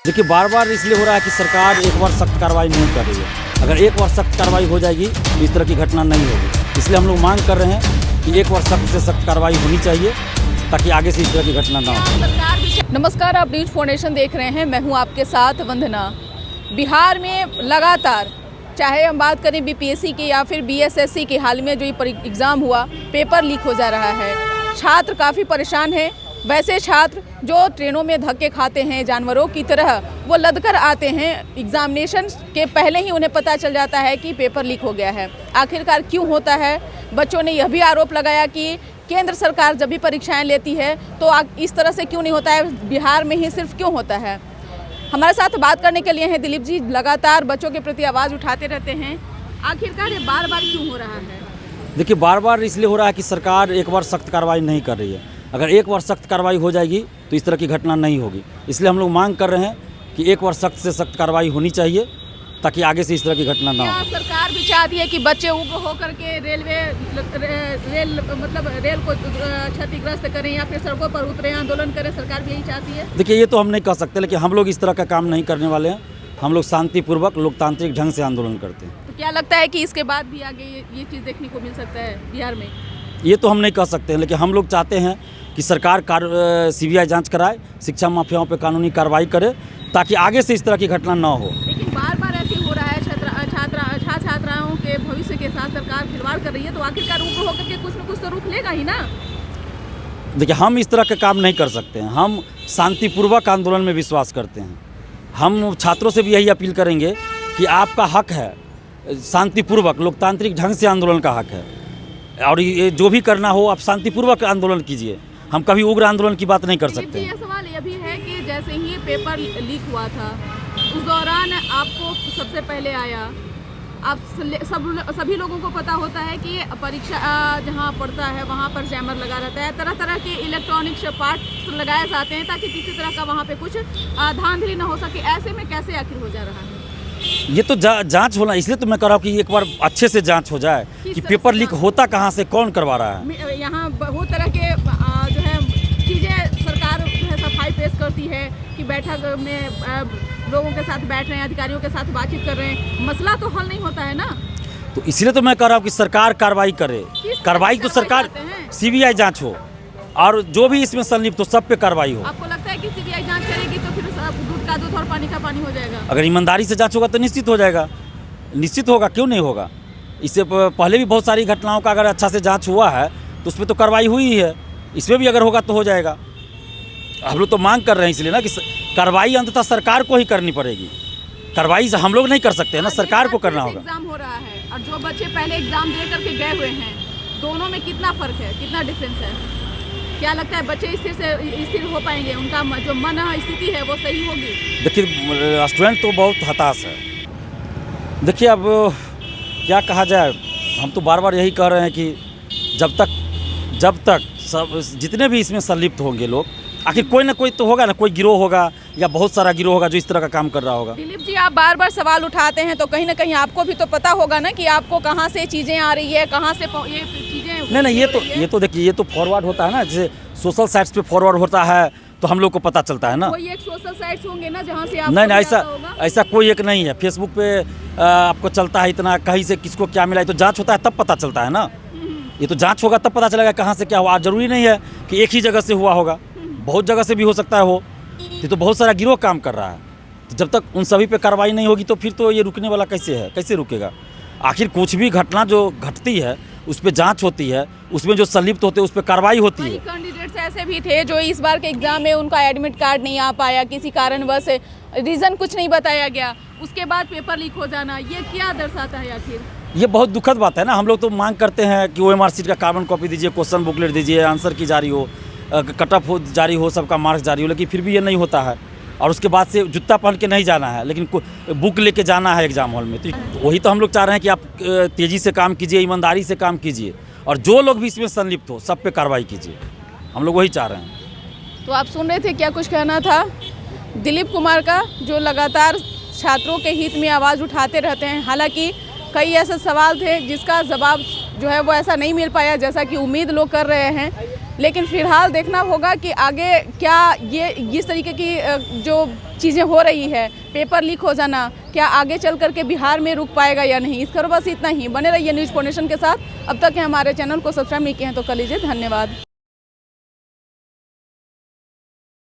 देखिए बार बार इसलिए हो रहा है कि सरकार एक बार सख्त कार्रवाई नहीं कर रही है। अगर एक बार सख्त कार्रवाई हो जाएगी तो इस तरह की घटना नहीं होगी। इसलिए हम लोग मांग कर रहे हैं कि एक बार सख्त से सख्त कार्रवाई होनी चाहिए ताकि आगे से इस तरह की घटना ना हो। नमस्कार, आप न्यूज फाउंडेशन देख रहे हैं। मैं हूं आपके साथ वंदना। बिहार में लगातार चाहे हम बात करें बीपीएससी की या फिर बीएसएससी की, हाल में जो ये एग्ज़ाम हुआ, पेपर लीक हो जा रहा है। छात्र काफ़ी परेशान हैं। वैसे छात्र जो ट्रेनों में धक्के खाते हैं जानवरों की तरह, वो लद कर आते हैं। एग्जामिनेशन के पहले ही उन्हें पता चल जाता है कि पेपर लीक हो गया है। आखिरकार क्यों होता है? बच्चों ने यह भी आरोप लगाया कि केंद्र सरकार जब भी परीक्षाएं लेती है तो इस तरह से क्यों नहीं होता है, बिहार में ही सिर्फ क्यों होता है। हमारे साथ बात करने के लिए हैं दिलीप जी। लगातार बच्चों के प्रति आवाज़ उठाते रहते हैं। आखिरकार ये बार बार क्यों हो रहा है? देखिए बार बार इसलिए हो रहा है कि सरकार एक बार सख्त कार्रवाई नहीं कर रही है। अगर एक बार सख्त कार्रवाई हो जाएगी तो इस तरह की घटना नहीं होगी। इसलिए हम लोग मांग कर रहे हैं कि एक बार सख्त से सख्त कार्रवाई होनी चाहिए ताकि आगे से इस तरह की घटना ना हो। सरकार भी चाहती है कि बच्चे उग्र होकर के रेल को क्षतिग्रस्त करें या फिर सड़कों पर उतरे, आंदोलन करें? सरकार भी यही चाहती है। देखिए ये तो हम नहीं कह सकते, लेकिन हम लोग इस तरह का काम नहीं करने वाले हैं। हम लोग शांतिपूर्वक लोकतांत्रिक ढंग से आंदोलन करते हैं। तो क्या लगता है कि इसके बाद भी आगे ये चीज़ देखने को मिल सकता है बिहार में? ये तो हम नहीं कह सकते हैं, लेकिन हम लोग चाहते हैं कि सरकार सीबीआई जांच कराए, शिक्षा माफियाओं पर कानूनी कार्रवाई करे ताकि आगे से इस तरह की घटना ना हो। लेकिन बार बार ऐसे हो रहा है, छात्राओं के भविष्य के साथ सरकार खिलवाड़ कर रही है, तो आखिरकार ऊपर होकर के कुछ न कुछ तो रुख लेगा ही ना। देखिए हम इस तरह का काम नहीं कर सकते हैं। हम शांतिपूर्वक आंदोलन में विश्वास करते हैं। हम छात्रों से भी यही अपील करेंगे कि आपका हक है, शांतिपूर्वक लोकतांत्रिक ढंग से आंदोलन का हक है, और ये जो भी करना हो आप शांतिपूर्वक आंदोलन कीजिए। हम कभी उग्र आंदोलन की बात नहीं कर सकते हैं। ये सवाल ये भी है कि जैसे ही पेपर लीक हुआ था उस दौरान आपको सबसे पहले आया, आप सभी लोगों को पता होता है कि परीक्षा जहाँ पढ़ता है वहाँ पर जैमर लगा रहता है, तरह तरह के इलेक्ट्रॉनिक्स पार्ट्स लगाए जाते हैं ताकि किसी तरह का वहाँ पे कुछ धांधली न हो सके। ऐसे में कैसे आखिर हो जा रहा है? ये तो जांच होना, इसलिए तो मैं कह रहा हूँ कि एक बार अच्छे से जांच हो जाए कि पेपर लीक होता कहाँ से, कौन करवा रहा है। यहाँ बहुत तरह के जो है चीज़ें सरकार जो है सफाई पेश करती है कि बैठक में लोगों के साथ बैठ रहे हैं, अधिकारियों के साथ बातचीत कर रहे हैं, मसला तो हल नहीं होता है ना। तो इसलिए तो मैं कह रहा हूँ कि सरकार कार्रवाई करे। कार्रवाई तो सरकार सीबीआई जांच हो और जो भी इसमें संलिप्त हो सब पे कार्रवाई हो। आपको लगता है कि सीबीआई जांच करेगी तो फिर दूध का दूध और पानी का पानी हो जाएगा? अगर ईमानदारी से जांच होगा तो निश्चित हो जाएगा, निश्चित होगा, क्यों नहीं होगा। इससे पहले भी बहुत सारी घटनाओं का अगर अच्छा से जांच हुआ है तो उसमें तो कार्रवाई हुई ही है, इसमें भी अगर होगा तो हो जाएगा। हम लोग तो मांग कर रहे हैं इसलिए ना कि कार्रवाई अंततः सरकार को ही करनी पड़ेगी। कार्रवाई हम लोग नहीं कर सकते हैं ना, सरकार को करना होगा। एग्जाम हो रहा है और जो बच्चे पहले एग्जाम दे करके गए हुए हैं, दोनों में कितना फर्क है, कितना डिफरेंस है? क्या लगता है बच्चे स्थिर हो पाएंगे? उनका जो मन स्थिति है वो सही होगी? देखिए स्टूडेंट तो बहुत हताश है। देखिए अब क्या कहा जाए, हम तो बार बार यही कह रहे हैं कि जब तक सब जितने भी इसमें संलिप्त होंगे लोग, आखिर कोई ना कोई तो होगा ना, कोई गिरोह होगा या बहुत सारा गिरोह होगा जो इस तरह का काम कर रहा होगा। दिलीप जी, आप बार बार सवाल उठाते हैं तो कहीं ना कहीं आपको भी तो पता होगा ना कि आपको कहाँ से चीज़ें आ रही है, कहाँ से ये चीज़ें। नहीं, ये तो देखिए, ये तो फॉरवर्ड होता है ना, जैसे सोशल साइट्स पे फॉरवर्ड होता है तो हम लोग को पता चलता है ना। कोई एक सोशल साइट्स होंगे ना जहाँ से नहीं, ऐसा कोई एक नहीं है। फेसबुक पे आपको चलता है इतना, कहीं से किसको क्या मिला, तो जांच होता है तब पता चलता है ना। ये तो जांच होगा तब पता चलेगा कहाँ से क्या हुआ। जरूरी नहीं है कि एक ही जगह से हुआ होगा, बहुत जगह से भी हो सकता है हो। ये तो बहुत सारा गिरोह काम कर रहा है, तो जब तक उन सभी पे कार्रवाई नहीं होगी तो फिर तो ये रुकने वाला कैसे है, कैसे रुकेगा? आखिर कुछ भी घटना जो घटती है उस पर जांच होती है, उसमें जो संलिप्त होते हैं उस पर कार्रवाई होती है। कैंडिडेट्स ऐसे भी थे जो इस बार के एग्जाम में उनका एडमिट कार्ड नहीं आ पाया, किसी कारणवश रीज़न कुछ नहीं बताया गया, उसके बाद पेपर लीक हो जाना, ये क्या दर्शाता है आखिर? ये बहुत दुखद बात है ना। हम लोग तो मांग करते हैं कि OMR शीट का कार्बन कॉपी दीजिए, क्वेश्चन बुकलेट दीजिए, आंसर की जारी हो, कट ऑफ जारी हो, सबका मार्क्स जारी हो, लेकिन फिर भी ये नहीं होता है। और उसके बाद से जूता पहन के नहीं जाना है, लेकिन बुक लेके जाना है एग्जाम हॉल में। तो वही तो हम लोग चाह रहे हैं कि आप तेज़ी से काम कीजिए, ईमानदारी से काम कीजिए, और जो लोग भी इसमें संलिप्त हो सब पे कार्रवाई कीजिए। हम लोग वही चाह रहे हैं। तो आप सुन रहे थे, क्या कुछ कहना था दिलीप कुमार का, जो लगातार छात्रों के हित में आवाज़ उठाते रहते हैं। हालांकि कई ऐसे सवाल थे जिसका जवाब जो है वो ऐसा नहीं मिल पाया जैसा कि उम्मीद लोग कर रहे हैं। लेकिन फ़िलहाल देखना होगा कि आगे क्या ये इस तरीके की जो चीज़ें हो रही है, पेपर लीक हो जाना, क्या आगे चल करके बिहार में रुक पाएगा या नहीं। इस खबर बस इतना ही। बने रहिए न्यूज़ फाउंडेशन के साथ। अब तक के हमारे चैनल को सब्सक्राइब नहीं किए हैं तो कर लीजिए। धन्यवाद।